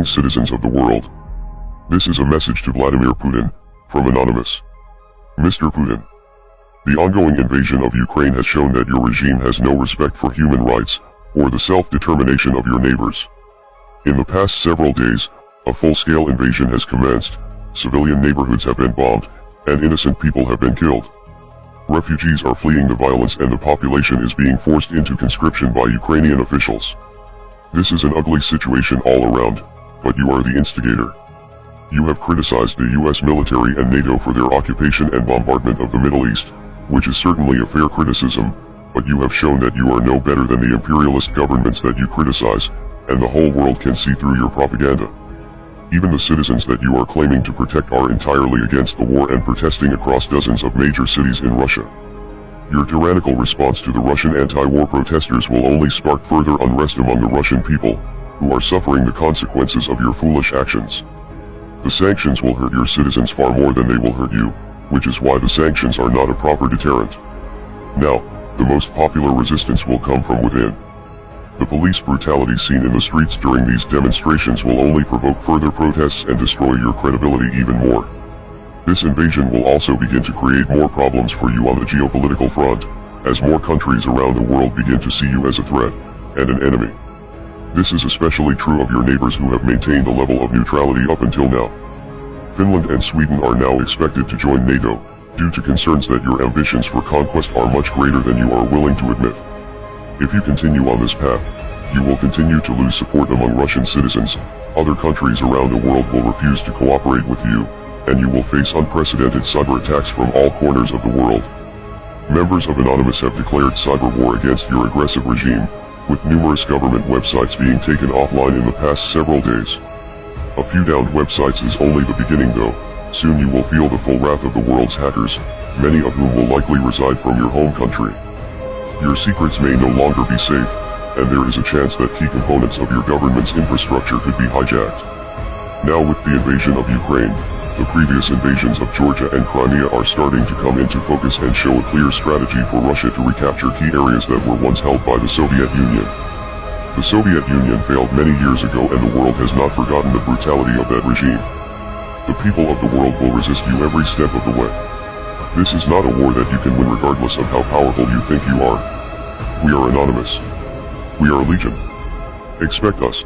citizens of the world. This is a message to Vladimir Putin, from Anonymous. Mr. Putin, the ongoing invasion of Ukraine has shown that your regime has no respect for human rights, or the self-determination of your neighbors. In the past several days, a full-scale invasion has commenced, civilian neighborhoods have been bombed, and innocent people have been killed. Refugees are fleeing the violence and the population is being forced into conscription by Ukrainian officials. This is an ugly situation all around, but you are the instigator. You have criticized the US military and NATO for their occupation and bombardment of the Middle East, which is certainly a fair criticism, but you have shown that you are no better than the imperialist governments that you criticize, and the whole world can see through your propaganda. Even the citizens that you are claiming to protect are entirely against the war and protesting across dozens of major cities in Russia. Your tyrannical response to the Russian anti-war protesters will only spark further unrest among the Russian people, who are suffering the consequences of your foolish actions. The sanctions will hurt your citizens far more than they will hurt you, which is why the sanctions are not a proper deterrent. Now, the most popular resistance will come from within. The police brutality seen in the streets during these demonstrations will only provoke further protests and destroy your credibility even more. This invasion will also begin to create more problems for you on the geopolitical front, as more countries around the world begin to see you as a threat, and an enemy. This is especially true of your neighbors who have maintained a level of neutrality up until now. Finland and Sweden are now expected to join NATO, due to concerns that your ambitions for conquest are much greater than you are willing to admit. If you continue on this path, you will continue to lose support among Russian citizens, other countries around the world will refuse to cooperate with you, and you will face unprecedented cyber attacks from all corners of the world. Members of Anonymous have declared cyber war against your aggressive regime, with numerous government websites being taken offline in the past several days. A few downed websites is only the beginning though, soon you will feel the full wrath of the world's hackers, many of whom will likely reside from your home country. Your secrets may no longer be safe, and there is a chance that key components of your government's infrastructure could be hijacked. Now with the invasion of Ukraine, the previous invasions of Georgia and Crimea are starting to come into focus and show a clear strategy for Russia to recapture key areas that were once held by the Soviet Union. The Soviet Union failed many years ago and the world has not forgotten the brutality of that regime. The people of the world will resist you every step of the way. This is not a war that you can win regardless of how powerful you think you are. We are Anonymous. We are Legion. Expect us.